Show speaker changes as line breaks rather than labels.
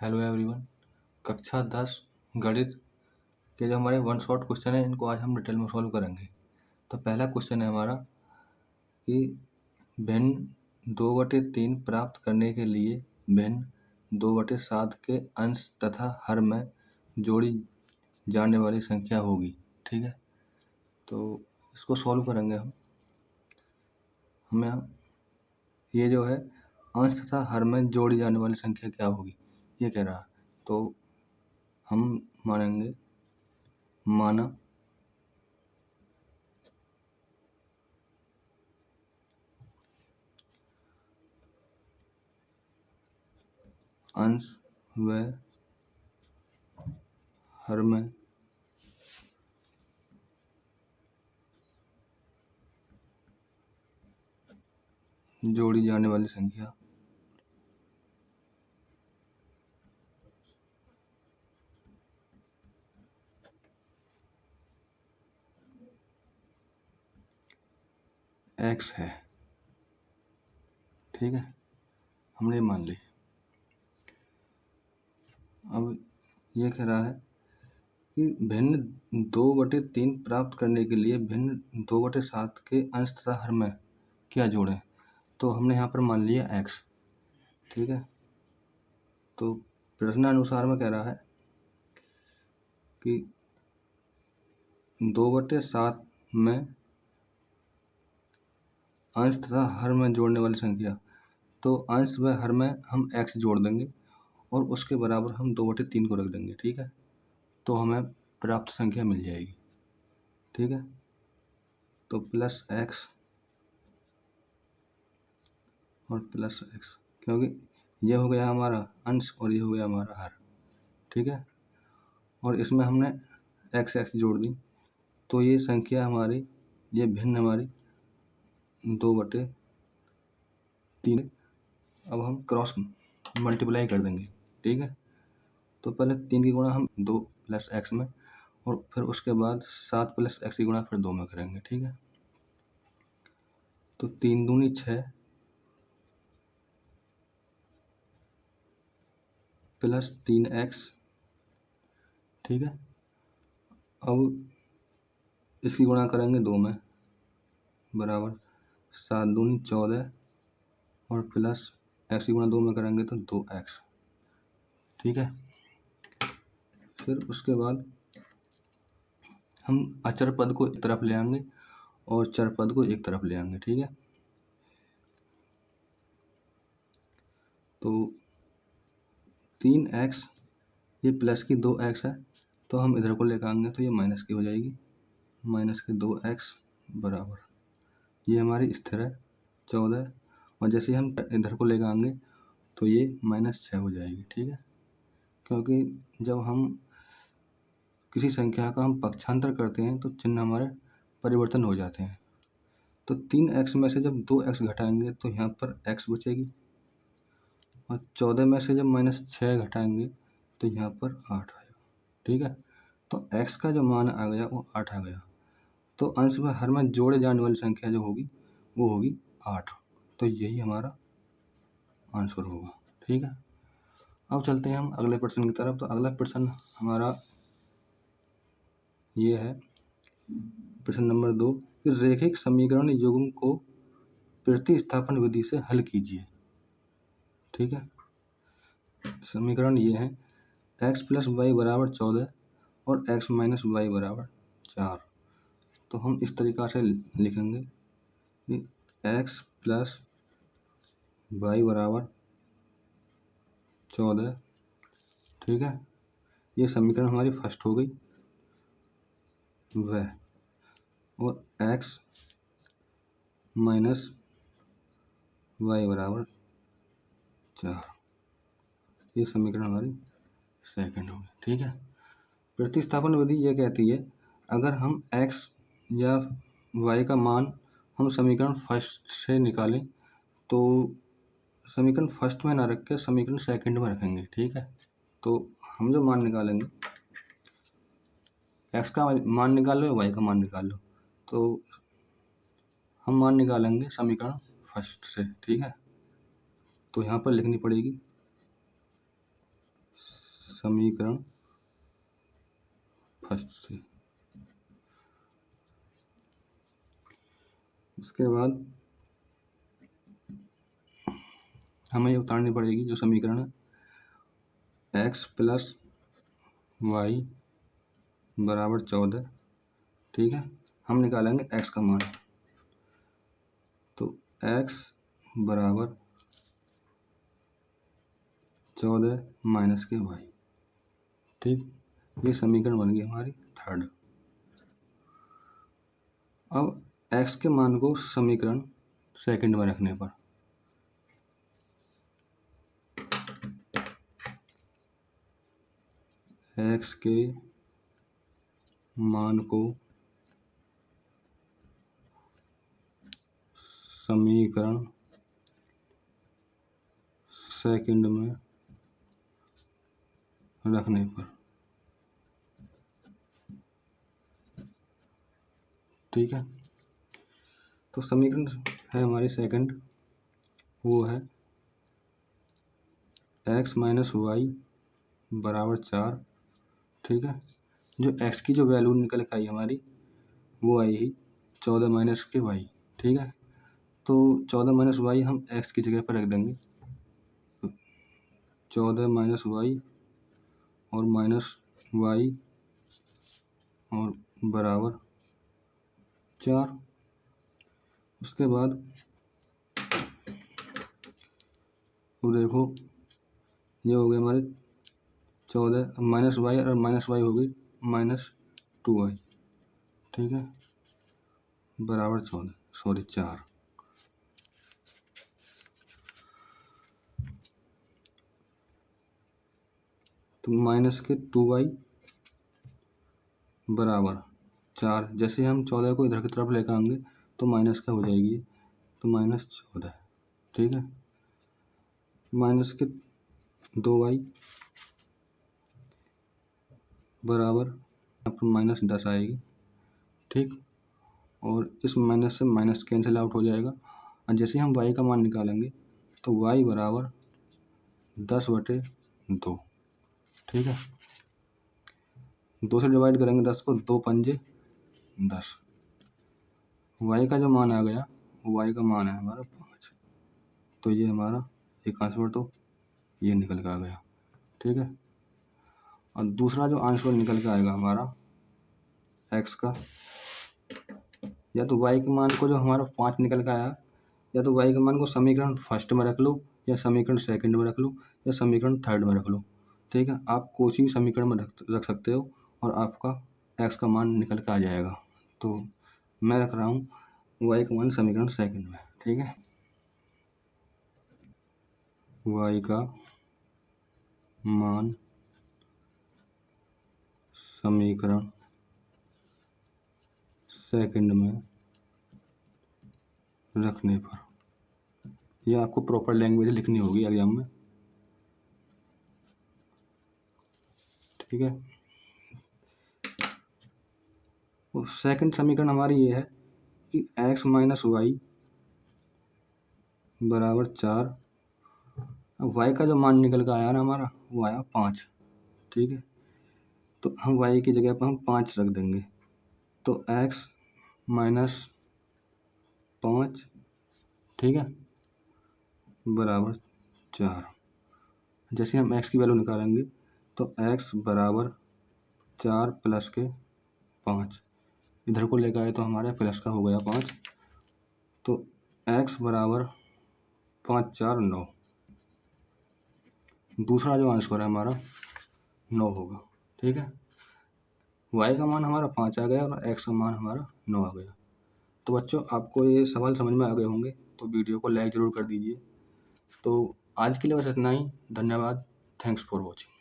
Hello everyone. कक्षा 10 गणित के जो हमारे वन शॉट क्वेश्चन है इनको आज हम डिटेल में सॉल्व करेंगे। तो पहला क्वेश्चन है हमारा कि भिन्न 2/3 प्राप्त करने के लिए भिन्न 2/7 के अंश तथा हर में जोड़ी जाने वाली संख्या होगी। ठीक है, तो इसको सॉल्व करेंगे हमें ये जो है अंश तथा हर में जोड़ी जाने वाली संख्या क्या होगी ये कह रहा है। तो हम माना अंश व हर में जोड़ी जाने वाली संख्या x है। ठीक है, हमने मान ली। अब ये कह रहा है कि भिन्न 2/3 प्राप्त करने के लिए भिन्न 2/7 के अंश तथा हर में क्या जोड़ें। तो हमने यहाँ पर मान लिया x। ठीक है, तो प्रश्नानुसार में कह रहा है कि 2/7 में अंश तथा हर में जोड़ने वाली संख्या। तो अंश व हर में हम x जोड़ देंगे और उसके बराबर हम 2/3 को रख देंगे। ठीक है, तो हमें प्राप्त संख्या मिल जाएगी। ठीक है, तो प्लस x और प्लस x, क्योंकि ये हो गया हमारा अंश और ये हो गया हमारा हर। ठीक है, और इसमें हमने x जोड़ दी तो ये संख्या हमारी, ये भिन्न हमारी 2/3। अब हम क्रॉस मल्टीप्लाई कर देंगे। ठीक है, तो पहले 3 की गुणा हम 2 + x में और फिर उसके बाद 7 + x की गुणा फिर 2 में करेंगे। ठीक है, तो 3 दूनी 6 + 3x। ठीक है, अब इसकी गुणा करेंगे 2 में बराबर 7 दूनी 14 और प्लस x की गुणा 2 में करेंगे तो 2x। ठीक है, फिर उसके बाद हम अचर पद को एक तरफ ले आएंगे और चर पद को एक तरफ ले आएंगे। ठीक है, तो 3x ये प्लस की 2x है तो हम इधर को लेकर आएंगे तो ये माइनस की हो जाएगी। माइनस के 2x बराबर ये हमारी स्थिर है 14 और जैसे ही हम इधर को लेकर आएंगे तो ये -6 हो जाएगी। ठीक है, क्योंकि जब हम किसी संख्या का हम पक्षांतर करते हैं तो चिन्ह हमारे परिवर्तन हो जाते हैं। तो 3x में से जब 2x घटाएंगे तो यहाँ पर x बचेगी और 14 में से जब -6 घटाएंगे तो यहाँ पर 8 आएगा। ठीक है, तो x का जो मान आ गया वो 8 आ गया। तो अंश में हर में जोड़े जाने वाली संख्या जो होगी वो होगी 8। तो यही हमारा आंसर होगा। ठीक है, अब चलते हैं हम अगले प्रश्न की तरफ। तो अगला प्रश्न हमारा ये है प्रश्न नंबर 2 कि रैखिक समीकरण युग्म को प्रतिस्थापन विधि से हल कीजिए। ठीक है, समीकरण ये है x + y = 14 और x - y = 4। तो हम इस तरीक़ा से लिखेंगे कि x + y = 14। ठीक है, ये समीकरण हमारी फर्स्ट हो गई वह, और x - y = 4 ये समीकरण हमारी सेकंड होगी। ठीक है, प्रतिस्थापन विधि ये कहती है अगर हम x या y का मान हम समीकरण फर्स्ट से निकालें तो समीकरण फर्स्ट में ना रख के समीकरण सेकंड में रखेंगे। ठीक है, तो हम जो मान निकालेंगे x का मान निकाल लो y का मान निकाल लो, तो हम मान निकालेंगे समीकरण फर्स्ट से। ठीक है, तो यहाँ पर लिखनी पड़ेगी समीकरण फर्स्ट से। उसके बाद हमें ये उतारनी पड़ेगी जो समीकरण है x प्लस वाई बराबर 14। ठीक है, हम निकालेंगे x का मान। तो x बराबर 14 माइनस के वाई। ठीक, ये समीकरण बन गई हमारी थर्ड। अब x के मान को समीकरण सेकंड में रखने पर x के मान को समीकरण सेकंड में रखने पर, ठीक है। तो समीकरण है हमारी सेकंड, वो है x माइनस वाई बराबर 4। ठीक है, जो x की जो वैल्यू निकल के आई हमारी वो आई ही 14 माइनस के वाई। ठीक है, तो 14 माइनस वाई हम x की जगह पर रख देंगे। 14 माइनस वाई और माइनस वाई और बराबर 4। उसके बाद तो देखो ये हो गए हमारे 14 माइनस वाई और माइनस वाई हो गई -2y। ठीक है, बराबर 4। तो माइनस के 2y बराबर 4। जैसे हम 14 को इधर की तरफ लेकर आएंगे तो माइनस का हो जाएगी, तो -14। ठीक है, माइनस के 2y बराबर यहाँ पर -10 आएगी। ठीक, और इस माइनस से माइनस कैंसिल आउट हो जाएगा। और जैसे हम y का मान निकालेंगे तो y बराबर 10/2। ठीक है, 2 से डिवाइड करेंगे 10 को, 2 पंजे 10। y का जो मान आ गया, y का मान है हमारा 5। तो ये हमारा एक आंसर तो ये निकल के आ गया। ठीक है, और दूसरा जो आंसर निकल के आएगा हमारा x का, या तो y के मान को जो हमारा 5 निकल के आया, या तो y के मान को समीकरण फर्स्ट में रख लो, या समीकरण सेकंड में रख लो, या समीकरण थर्ड में रख लो। ठीक है, आप कोई भी समीकरण में रख सकते हो और आपका x का मान निकल के आ जाएगा। तो मैं रख रहा हूँ y का मान समीकरण सेकंड में। ठीक है, y का मान समीकरण सेकंड में रखने पर, यह आपको प्रॉपर लैंग्वेज लिखनी होगी एग्जाम में। ठीक है, और सेकंड समीकरण हमारी ये है कि x माइनस वाई बराबर 4। अब y का जो मान निकल कर आया ना हमारा, वो आया 5। ठीक है, तो हम y की जगह पर हम 5 रख देंगे। तो x माइनस 5, ठीक है, बराबर 4। जैसे हम x की वैल्यू निकालेंगे तो x बराबर 4 प्लस के 5, इधर को लेकर आए तो हमारे प्लस का हो गया 5। तो x बराबर 5 4 9। दूसरा जो आंसर है हमारा 9 होगा। ठीक है, y का मान हमारा 5 आ गया और x का मान हमारा 9 आ गया। तो बच्चों, आपको ये सवाल समझ में आ गए होंगे, तो वीडियो को लाइक ज़रूर कर दीजिए। तो आज के लिए बस इतना ही। धन्यवाद। Thanks for watching.